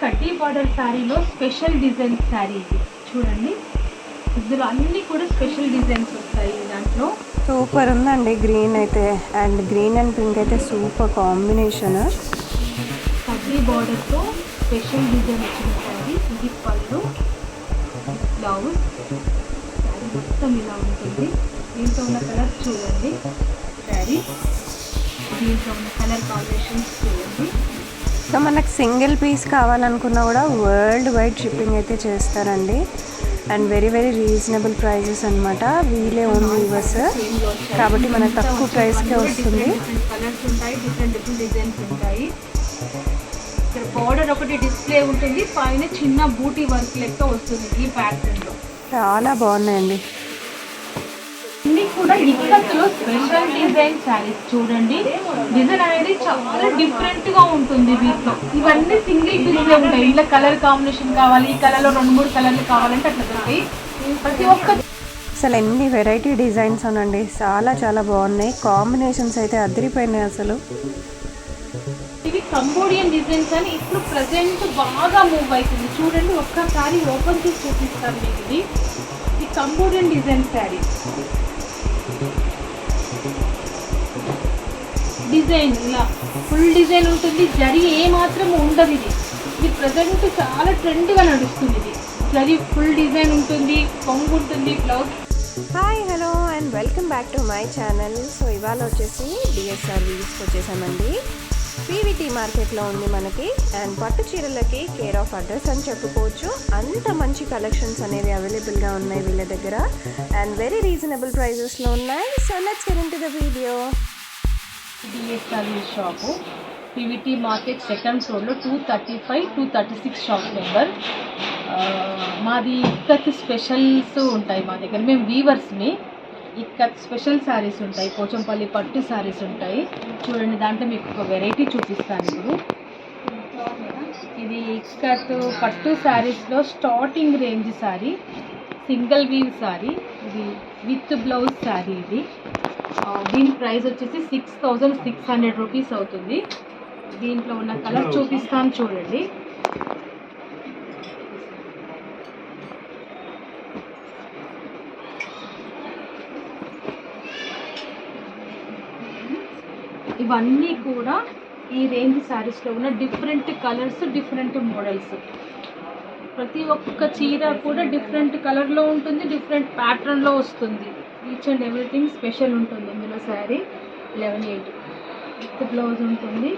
కడ్డీ బార్డర్ శారీలో special design sari ఇది చూడండి. ఇందులో అన్నీ కూడా స్పెషల్ డిజైన్స్ వస్తాయి దాంట్లో. సూపర్ ఉందండి గ్రీన్ అయితే, అండ్ గ్రీన్ అండ్ పింక్ అయితే సూపర్ కాంబినేషన్. కడ్డీ బార్డర్తో స్పెషల్ డిజైన్ వచ్చిన శారీ. ఇది పళ్ళు, బ్లౌజ్. శారీ మొత్తం ఇలా ఉంటుంది. దీంట్లో ఉన్న కలర్ చూడండి. శారీ దీంట్లో ఉన్న కలర్ కాంబినేషన్స్ చూడండి. సో మనకు సింగిల్ పీస్ కావాలనుకున్నా కూడా వరల్డ్ వైడ్ షిప్పింగ్ అయితే చేస్తారండి. And very very reasonable prices అనమాట. వీలే ఓన్ వీవర్స్ కాబట్టి మనకు తక్కువ ప్రైస్కే వస్తుంది. కలర్స్ ఉంటాయి, డిఫరెంట్ డిజైన్స్ ఉంటాయి. ఇక్కడ బార్డర్ ఒకటి డిస్ప్లే ఉంటుంది, పైన చిన్న బూటీ వర్క్ లెక్క వస్తుంది ఈ ప్యాటర్న్లో. చాలా బాగున్నాయండి. ఇన్ని కూడా ఇక్కత్లో స్పెషల్ డిజైన్ శారీస్ చూడండి. డిజైన్ అనేది చాలా డిఫరెంట్గా ఉంటుంది వీటిలో. ఇవన్నీ సింగిల్ పీస్లే ఉంటాయి. ఇలా కలర్ కాంబినేషన్ కావాలి, ఈ కలర్లో 2-3 కలర్లు కావాలంటే అట్లా దొరుకుతాయి. ప్రతి ఒక్క అసలు ఎన్ని వెరైటీ డిజైన్స్ అనండి, చాలా చాలా బాగున్నాయి. కాంబినేషన్స్ అయితే అదిరిపోయినాయి అసలు. ఇవి కంబోడియన్ డిజైన్స్ అని ఇప్పుడు ప్రజెంట్ బాగా మూవ్ అవుతుంది చూడండి. ఒక్కసారి ఓపెన్ చేసి చూపిస్తాను మీకు. ఇది కంబోడియన్ డిజైన్ శారీ. డిజైన్ ఇలా ఫుల్ డిజైన్ ఉంటుంది, జరీ ఏమాత్రం ఉండదు. ఇది ప్రజెంట్ చాలా ట్రెండ్గా నడుస్తుంది. ఇది జరీ ఫుల్ డిజైన్ ఉంటుంది, కొంగు ఉంటుంది, blouse. Hi, hello and welcome back to my channel. So ఇవాళ వచ్చేసి డిఎస్ఆర్ వీవ్స్కి వచ్చేసామండి. పీవీటీ మార్కెట్లో ఉంది మనకి. అండ్ పట్టు చీరలకి కేర్ ఆఫ్ అడ్రస్ అని చెప్పుకోవచ్చు. అంత మంచి కలెక్షన్స్ అనేవి అవైలబుల్గా ఉన్నాయి వీళ్ళ దగ్గర. అండ్ వెరీ రీజనబుల్ ప్రైజెస్లో ఉన్నాయి. So let's get into the video. DSR shop PVT market second ఫ్లోర్లో 235, 236 షాప్ నెంబర్. మాది ఇక్కత్ స్పెషల్స్ ఉంటాయి మా దగ్గర. మేము వీవర్స్ని. ఇక్కత్ స్పెషల్ శారీస్ ఉంటాయి, పోచంపల్లి పట్టు శారీస్ ఉంటాయి చూడండి. దాంట్లో మీకు ఒక వెరైటీ చూపిస్తాను ఇప్పుడు. ఇది ఇక్కత్ పట్టు శారీస్లో starting range sari, single weave sari. ఇది విత్ బ్లౌజ్ శారీ. ఇది దీని ప్రైస్ వచ్చేసి 6,600 రూపీస్ అవుతుంది. దీంట్లో ఉన్న కలర్ చూపిస్తాను చూడండి. ఇవన్నీ కూడా ఈ రేంజ్ శారీస్లో ఉన్న డిఫరెంట్ కలర్స్, డిఫరెంట్ మోడల్స్. ప్రతి ఒక్క చీర కూడా డిఫరెంట్ కలర్లో ఉంటుంది, డిఫరెంట్ ప్యాటర్న్లో వస్తుంది. ఈచ్ అండ్ ఎవ్రీథింగ్ స్పెషల్ ఉంటుంది ఇందులో. శారీ 1180 విత్ బ్లౌజ్ ఉంటుంది.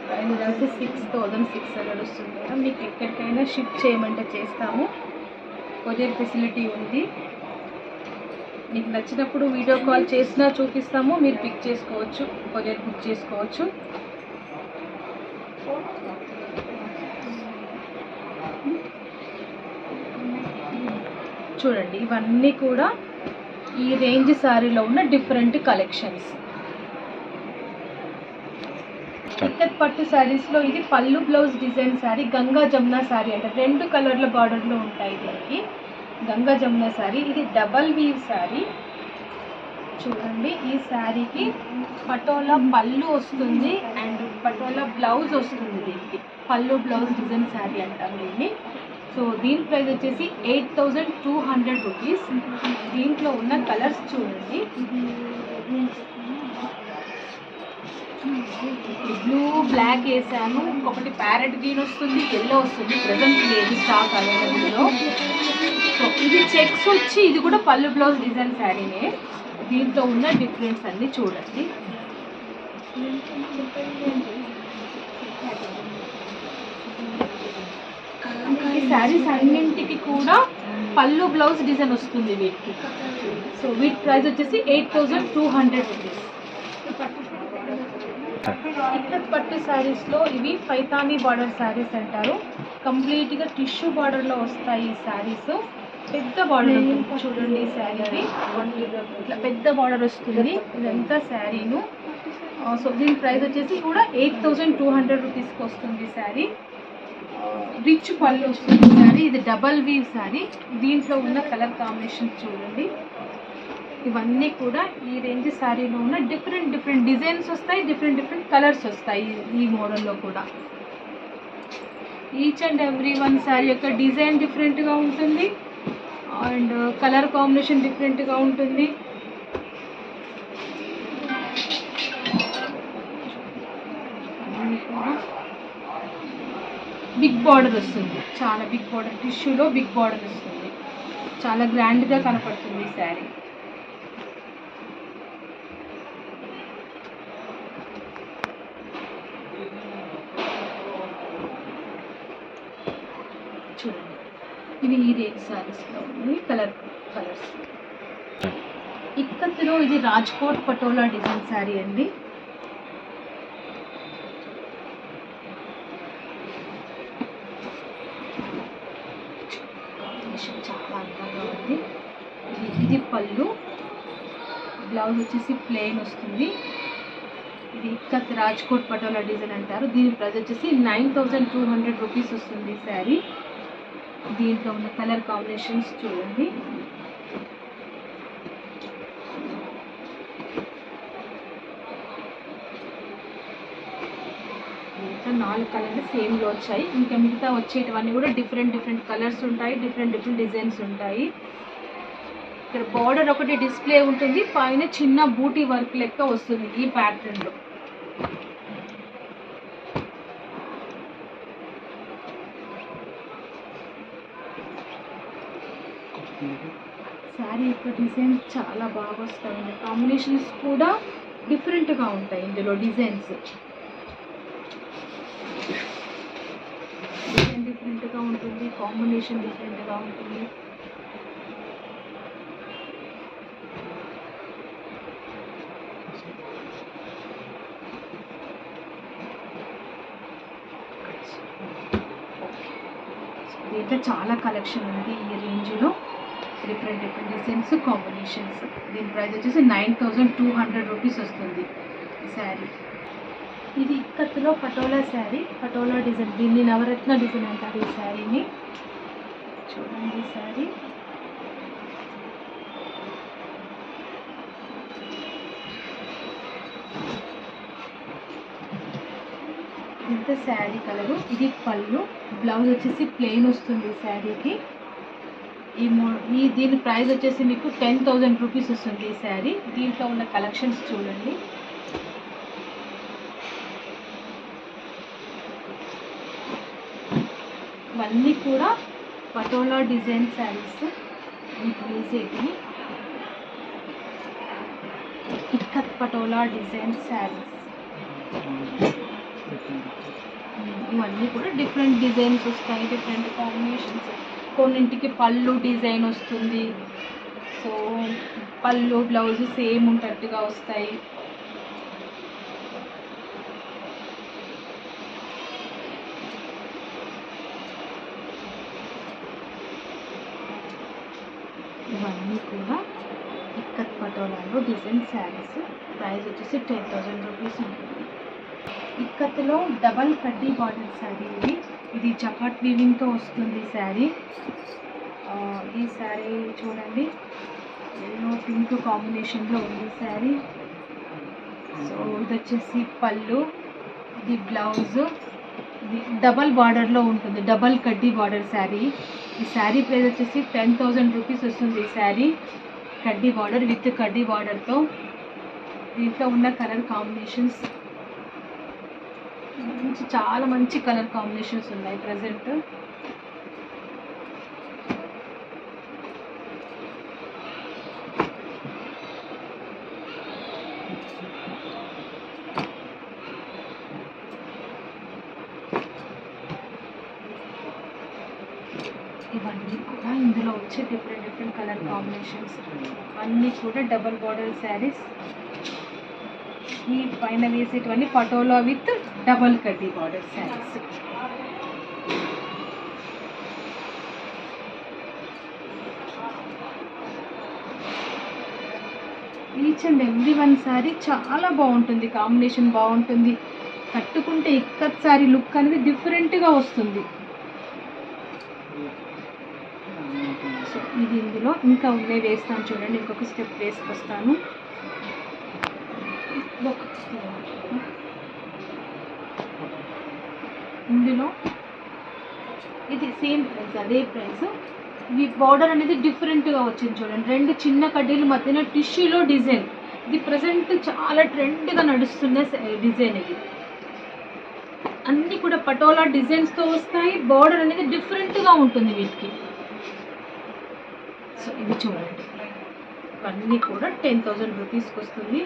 ప్రైస్ వచ్చి 6,600 వస్తుంది కదా. మీకు ఎక్కడికైనా షిప్ చేయమంటే చేస్తాము. కొరియర్ ఫెసిలిటీ ఉంది. మీకు నచ్చినప్పుడు వీడియో కాల్ చేసినా చూపిస్తాము, మీరు పిక్ చేసుకోవచ్చు, కొరియర్ బుక్ చేసుకోవచ్చు. చూడండి ఇవన్నీ కూడా ఈ రేంజ్ శారీలో ఉన్న డిఫరెంట్ కలెక్షన్స్. ఇక్కత్ పట్టు శారీస్లో ఇది పళ్ళు బ్లౌజ్ డిజైన్ శారీ. గంగా జమున శారీ అంటే 2 కలర్ల బార్డర్లో ఉంటాయి దీనికి. గంగా జమున శారీ. ఇది డబల్ వీవ్ శారీ చూడండి. ఈ శారీకి పటోలా పళ్ళు వస్తుంది అండ్ పటోలా బ్లౌజ్ వస్తుంది. దీనికి పళ్ళు బ్లౌజ్ డిజైన్ శారీ అంటారు దీన్ని. సో దీని ప్రైస్ వచ్చేసి 8,200 రూపీస్. దీంట్లో ఉన్న కలర్స్ చూడండి. బ్లూ, బ్లాక్ వేసాను. ఒకటి ప్యారెట్ గ్రీన్ వస్తుంది, ఎల్లో వస్తుంది. ప్రజెంట్ లేదు స్టాక్ అవైలబుల్లో. సో ఇది చెక్స్ వచ్చి ఇది కూడా పళ్ళు బ్లౌజ్ డిజైన్ శారీనే. దీంట్లో ఉన్న డిఫరెన్స్ అన్ని చూడండి. ఈ శారీస్ అన్నింటికి కూడా పళ్ళు బ్లౌజ్ డిజైన్ వస్తుంది వీటికి. సో వీటి ప్రైస్ వచ్చేసి 8,200 రూపీస్. ఇక్కత్ పట్టు శారీస్లో ఇవి పైతానీ బార్డర్ శారీస్ అంటారు. కంప్లీట్గా టిష్యూ బార్డర్లో వస్తాయి ఈ శారీస్. పెద్ద బార్డర్ ఉంటుంది చూడండి. ఈ శారీకి ఇట్లా పెద్ద బార్డర్ వస్తుంది. ఇదంతా శారీను. సో దీని ప్రైస్ వచ్చేసి కూడా 8,200 రూపీస్కి వస్తుంది శారీ. రిచ్ పళ్ళు వస్తుంది శారీ. ఇది డబల్ వీవ్ శారీ. దీంట్లో ఉన్న కలర్ కాంబినేషన్ చూడండి. ఇవన్నీ కూడా ఈ రేంజ్ శారీలో ఉన్న డిఫరెంట్ డిఫరెంట్ డిజైన్స్ వస్తాయి, డిఫరెంట్ డిఫరెంట్ కలర్స్ వస్తాయి ఈ మోడల్లో కూడా. Each and every one sari యొక్క డిజైన్ డిఫరెంట్గా ఉంటుంది అండ్ కలర్ కాంబినేషన్ డిఫరెంట్గా ఉంటుంది. బిగ్ బార్డర్ వస్తుంది, చాలా బిగ్ బార్డర్, టిష్యూలో బిగ్ బార్డర్ వస్తుంది, చాలా గ్రాండ్గా కనపడుతుంది ఈ శారీ. చూడండి, ఇది ఈ రేంజ్ శారీస్లో ఉంది. కలర్స్ ఇక్కత్తులో ఇది రాజ్కోట్ పటోలా డిజైన్ శారీ అండి. చాలా అందంగా ఉంది. ఇది పళ్ళు, బ్లౌజ్ వచ్చేసి ప్లెయిన్ వస్తుంది. ఇది ఇక్కత్ రాజ్కోట్ పటోలా డిజైన్ అంటారు. దీని ప్రైస్ వచ్చేసి 9200 రూపీస్ వస్తుంది శారీ. దీంట్లో ఉన్న కలర్ కాంబినేషన్స్ చూడండి. ఇంకా 4 కలర్లు సేమ్లో వచ్చాయి. ఇంకా మిగతా వచ్చేటివన్నీ కూడా డిఫరెంట్ కలర్స్ ఉంటాయి, డిఫరెంట్ డిజైన్స్ ఉంటాయి. ఇక్కడ బార్డర్ ఒకటి డిస్ప్లే ఉంటుంది, పైన చిన్న బూటీ వర్క్ లెక్క వస్తుంది ఈ ప్యాటర్న్లో. శారీ యొక్క డిజైన్స్ చాలా బాగా వస్తాయండి. కాంబినేషన్స్ కూడా డిఫరెంట్గా ఉంటాయి. ఇందులో డిజైన్ డిఫరెంట్గా ఉంటుంది, కాంబినేషన్ డిఫరెంట్గా ఉంటుంది. దీంట్లో చాలా కలెక్షన్ ఉంది ఈ రేంజ్లో, డిఫరెంట్ డిజైన్స్, కాంబినేషన్స్. దీని ప్రైస్ వచ్చేసి 9200 రూపీస్ వస్తుంది ఈ శారీ. ఇది ఇక్కత్తులో పటోలా శారీ, పటోలా డిజైన్, దీన్ని నవరత్న డిజైన్ అంటారు ఈ శారీని. చూడండి ఈ శారీ. ఇంత శారీ కలరు. ఇది పళ్ళు, బ్లౌజ్ వచ్చేసి ప్లెయిన్ వస్తుంది శారీకి. దీని ప్రైస్ వచ్చేసి మీకు 10,000 రూపీస్ వస్తుంది ఈ శారీ. దీంట్లో ఉన్న కలెక్షన్స్ చూడండి. ఇవన్నీ కూడా పటోలా డిజైన్ శారీస్. మీకు వేసేటివి ఇక్కత్ పటోలా డిజైన్ శారీస్. ఇవన్నీ కూడా డిఫరెంట్ డిజైన్స్ వస్తాయి, డిఫరెంట్ కాంబినేషన్స్. కొన్నింటికి పళ్ళు డిజైన్ వస్తుంది, సో పళ్ళు బ్లౌజ్ సేమ్ ఉంటట్టుగా వస్తాయి. ఇవన్నీ కూడా ఇక్కత్ పటోలాలో డిజైన్ శారీస్. ప్రైస్ వచ్చేసి 10,000 రూపీస్ ఉంటుంది. ఇక్కత్తులో డబల్ కడ్డీ బార్డర్ శారీ ఇది. ఇది జకాట్ వీవింగ్తో వస్తుంది శారీ. ఈ శారీ చూడండి, ఎల్లో పింక్ కాంబినేషన్లో ఉంది శారీ. సో ఇది వచ్చేసి పళ్ళు, ఇది బ్లౌజ్, ఇది డబల్ బార్డర్లో ఉంటుంది, డబల్ కడ్డీ బార్డర్ శారీ. ఈ శారీ ప్రైస్ వచ్చేసి 10,000 రూపీస్ వస్తుంది ఈ శారీ. కడ్డీ బార్డర్ విత్ కడ్డీ బార్డర్తో. దీంట్లో ఉన్న కలర్ కాంబినేషన్స్ చాలా మంచి కలర్ కాంబినేషన్స్ ఉన్నాయి ప్రజెంట్. ఇవన్నీ కూడా ఇందులో వచ్చే డిఫరెంట్ కలర్ కాంబినేషన్స్. అన్నీ కూడా డబల్ బార్డర్ శారీస్. ఈ పైన వేసేటివన్నీ పటోలా విత్ డబల్ కడ్డీ border saris. Each and every one sari చాలా బాగుంటుంది, కాంబినేషన్ బాగుంటుంది. కట్టుకుంటే ఇక్కత్ శారీ లుక్ అనేది డిఫరెంట్గా వస్తుంది. సో ఇది ఇందులో ఇంకా ఉన్నాయి, వేస్తాను చూడండి. ఇంకొక స్టెప్ వేసుకొస్తాను. ఇందులో ఇది సేమ్ ప్రైస్, అదే ప్రైస్. ఈ బార్డర్ అనేది డిఫరెంట్గా వచ్చింది చూడండి. 2 చిన్న కడ్డీల మధ్యన టిష్యూలో డిజైన్. ఇది ప్రజెంట్ చాలా ట్రెండ్గా నడుస్తున్న డిజైన్ ఇది. అన్నీ కూడా పటోలా డిజైన్స్తో వస్తాయి. బార్డర్ అనేది డిఫరెంట్గా ఉంటుంది వీటికి. సో ఇది చూడండి, ఇవన్నీ కూడా 10,000 రూపీస్కి వస్తుంది.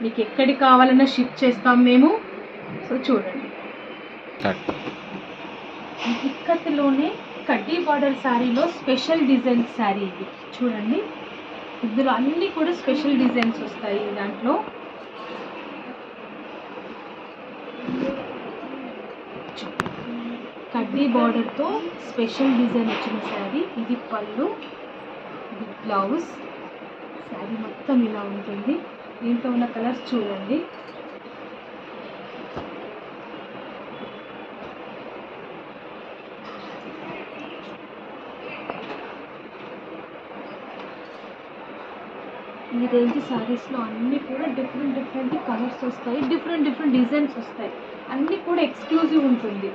మీకు ఎక్కడికి కావాలన్నా షిప్ చేస్తాం మేము. సో చూడండి, ఇక్కత్లోనే కడ్డీ బార్డర్ శారీలో స్పెషల్ డిజైన్ శారీ ఇది చూడండి. ఇందులో అన్నీ కూడా స్పెషల్ డిజైన్స్ వస్తాయి. దాంట్లో కడ్డీ బార్డర్తో స్పెషల్ డిజైన్ వచ్చిన శారీ. ఇది పళ్ళు, ఇది బ్లౌజ్. శారీ మొత్తం ఇలా ఉంటుంది. దీంట్లో ఉన్న కలర్స్ చూడండి. ఈ రేంజ్ శారీస్లో అన్నీ కూడా డిఫరెంట్ కలర్స్ వస్తాయి, డిఫరెంట్ డిజైన్స్ వస్తాయి. అన్నీ కూడా ఎక్స్క్లూజివ్ ఉంటుంది.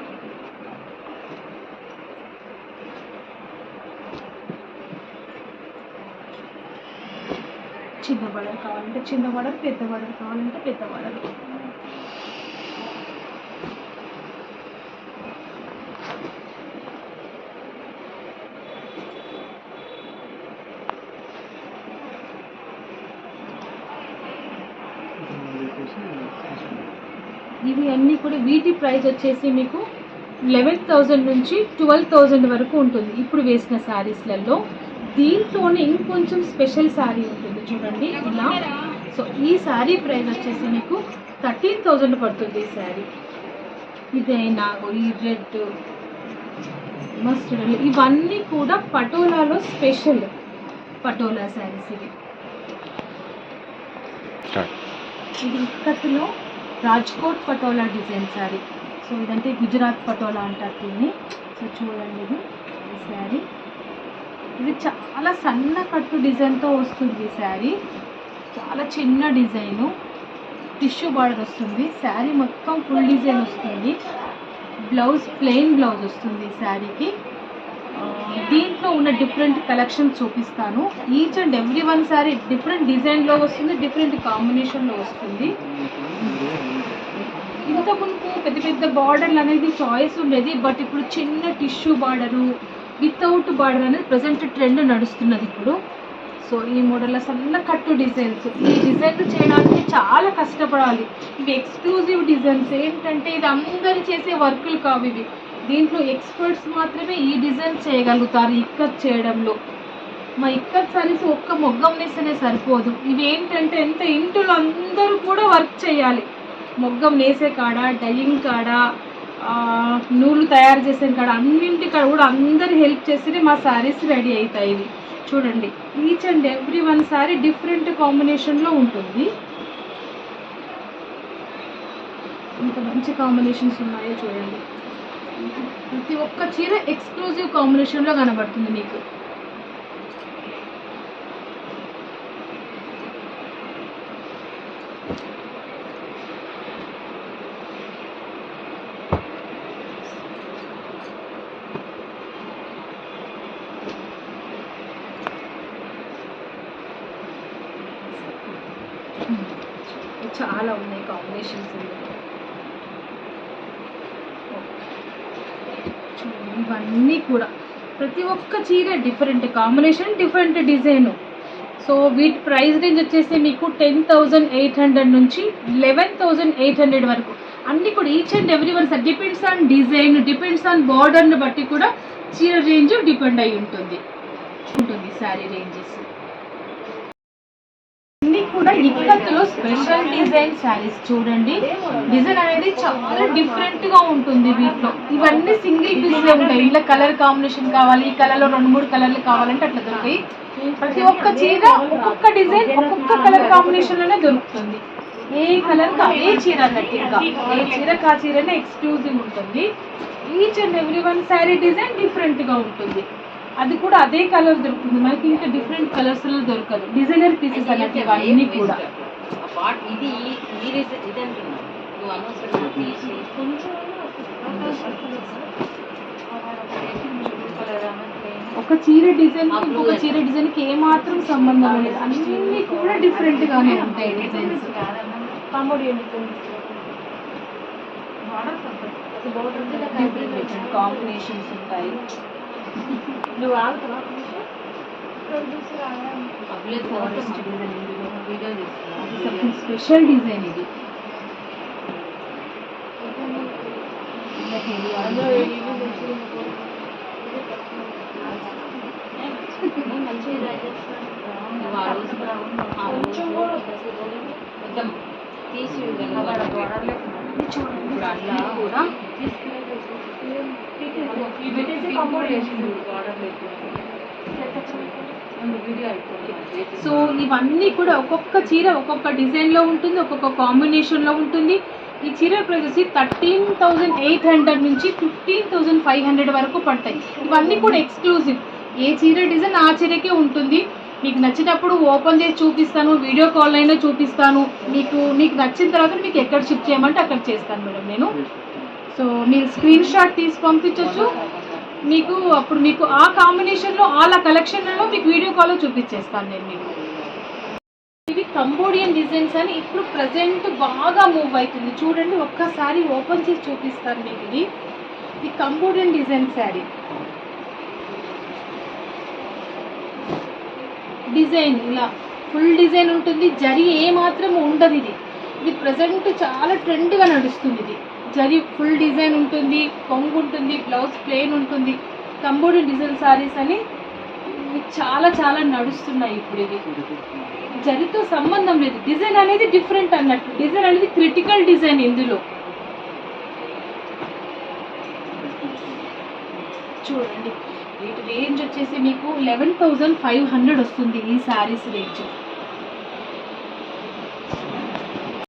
చిన్న బార్డర్ కావాలంటే చిన్న బార్డర్, పెద్ద బార్డర్ కావాలంటే పెద్ద బార్డర్. ఇవి అన్నీ కూడా వీటి ప్రైస్ వచ్చేసి మీకు 11,000 నుంచి 12,000 వరకు ఉంటుంది ఇప్పుడు వేసిన శారీస్లలో. దీంట్లోనే ఇంకొంచెం స్పెషల్ శారీ ఉంటుంది చూడండి ఇలా. సో ఈ శారీ ప్రైస్ వచ్చేసి మీకు 13,000 పడుతుంది ఈ శారీ. ఇదైనా ఈ రెడ్, మస్టర్డ్, ఇవన్నీ కూడా పటోలాలో స్పెషల్ పటోలా శారీస్ ఇవి. ఇది ఇక్కత్లో రాజ్కోట్ పటోలా డిజైన్ శారీ. సో ఇదంటే గుజరాత్ పటోలా అంటారు దీన్ని. సో చూడండి, ఇది ఈ శారీ. ఇది చాలా సన్న కట్టు డిజైన్తో వస్తుంది ఈ శారీ. చాలా చిన్న డిజైను, టిష్యూ బార్డర్ వస్తుంది. శారీ మొత్తం ఫుల్ డిజైన్ వస్తుంది. బ్లౌజ్ ప్లెయిన్ బ్లౌజ్ వస్తుంది ఈ శారీకి. దీంట్లో ఉన్న డిఫరెంట్ కలెక్షన్ చూపిస్తాను. Each and every one sari different డిజైన్లో వస్తుంది, డిఫరెంట్ కాంబినేషన్లో వస్తుంది. ఇంతకుముందు పెద్ద బార్డర్లు అనేది చాయిస్ ఉండేది. బట్ ఇప్పుడు చిన్న టిష్యూ బార్డరు, వితౌట్ బార్డర్ అనేది ప్రజెంట్ ట్రెండ్ నడుస్తున్నది ఇప్పుడు. సో ఈ మోడల్లో సన్న కట్టు డిజైన్స్, ఈ డిజైన్ చేయడానికి చాలా కష్టపడాలి. ఇవి ఎక్స్క్లూజివ్ డిజైన్స్. ఏంటంటే ఇది అందరు చేసే వర్కులు కావు ఇవి. దీంట్లో ఎక్స్పర్ట్స్ మాత్రమే ఈ డిజైన్ చేయగలుగుతారు ఇక్కత్ చేయడంలో. మా ఇక్కత్ సారీస్ ఒక్క మొగ్గం నేస్తేనే సరిపోదు. ఇవి ఏంటంటే ఎంత ఇంట్లో అందరూ కూడా వర్క్ చేయాలి. మొగ్గం నేసే కాడ, డైయింగ్ కాడ, నూలు తయారు చేసే కాడ, అన్నింటి కాడ కూడా అందరు హెల్ప్ చేస్తేనే మా శారీస్ రెడీ అవుతాయి. ఇవి చూడండి, each and every one sari different కాంబినేషన్లో ఉంటుంది. ఇంత మంచి కాంబినేషన్స్ ఉన్నాయో చూడండి. ప్రతి ఒక్క చీర ఎక్స్క్లూజివ్ కాంబినేషన్లో కనబడుతుంది మీకు. చాలా ఉన్నాయి కాంబినేషన్స్. ఇవన్నీ కూడా ప్రతి ఒక్క చీర different combination, different design. So వీటి ప్రైస్ రేంజ్ వచ్చేసి మీకు 10,800 నుంచి 11,800 వరకు. అన్నీ కూడా each and every one sir depends on design, depends on బార్డర్ని బట్టి కూడా చీర రేంజ్ డిపెండ్ అయి ఉంటుంది శారీ రేంజెస్. అన్నీ కూడా ఇక్కత్తులో స్పెషల్ డిజైన్ శారీస్ చూడండి. డిజైన్ అనేది చాలా డిఫరెంట్గా ఉంటుంది వీటిలో. ఇవన్నీ సింగిల్ పీస్లో ఉంటాయి. ఇలా కలర్ కాంబినేషన్ కావాలి, ఈ కలర్లో 2-3 కలర్లు కావాలంటే అట్లా దొరుకుతాయి. ప్రతి ఒక్క చీర ఒక్కొక్క డిజైన్ ఒక్కొక్క కలర్ కాంబినేషన్లోనే దొరుకుతుంది. ఏ కలర్కి ఏ చీర గట్టిగా, ఏ చీరకు ఆ చీరనే ఎక్స్క్లూజివ్ ఉంటుంది. Each and every one sari design డిఫరెంట్గా ఉంటుంది. అది కూడా అదే కలర్ దొరుకుతుంది మనకి, ఇంకా డిఫరెంట్ కలర్స్లో దొరకదు. డిజైనర్ పీసెస్ అన్నట్టు ఇవన్నీ కూడా. ఒక చీర డిజైన్ ఇంకొక చీర డిజైన్ కి ఏమాత్రం సంబంధం లేదు, అన్ని కూడా డిఫరెంట్ గానే ఉంటాయి డిజైన్స్. డిఫరెంట్ కాంబినేషన్స్ ఉంటాయి. నువ్వు ఆగుతావా forest design something special design ఇది. సో ఇవన్నీ కూడా ఒక్కొక్క చీర ఒక్కొక్క డిజైన్ లో ఉంటుంది, ఒక్కొక్క కాంబినేషన్ లో ఉంటుంది. ఈ చీర ప్రైస్ వచ్చి 13,800 నుంచి 15,500 వరకు పడతాయి. ఇవన్నీ కూడా ఎక్స్క్లూజివ్, ఏ చీర డిజైన్ ఆ చీరకే ఉంటుంది. మీకు నచ్చినప్పుడు ఓపెన్ చేసి చూపిస్తాను, వీడియో కాల్ అయినా చూపిస్తాను. మీకు నచ్చిన తర్వాత మీకు ఎక్కడ షిప్ చేయమంటే అక్కడ చేస్తాను మేడం నేను. సో మీరు స్క్రీన్ షాట్ తీసి పంపించవచ్చు. అప్పుడు మీకు ఆ కాంబినేషన్లో ఆ కలెక్షన్లలో మీకు వీడియో కాల్లో చూపించేస్తాను నేను మీకు. ఇవి కంబోడియన్ డిజైన్స్ అని ఇప్పుడు ప్రజెంట్ బాగా మూవ్ అవుతుంది. చూడండి, ఒక్కసారి ఓపెన్ చేసి చూపిస్తాను మీకు. ఇది కంబోడియన్ డిజైన్ శారీ. డిజైన్ ఇలా ఫుల్ డిజైన్ ఉంటుంది, జరీ ఏమాత్రం ఉండదు. ఇది ప్రజెంట్ చాలా ట్రెండ్గా నడుస్తుంది. ఇది జరీ ఫుల్ డిజైన్ ఉంటుంది, కొంగు ఉంటుంది, బ్లౌజ్ ప్లెయిన్ ఉంటుంది. కంబోడియన్ డిజైన్ శారీస్ అని చాలా చాలా నడుస్తున్నాయి ఇప్పుడు. ఇది జరీతో సంబంధం లేదు, డిజైన్ అనేది డిఫరెంట్ అన్నట్టు. డిజైన్ అనేది క్రిటికల్ డిజైన్. ఇందులో చూడండి, వీటి రేంజ్ వచ్చేసి మీకు 11,500 వస్తుంది ఈ శారీస్ రేంజ్.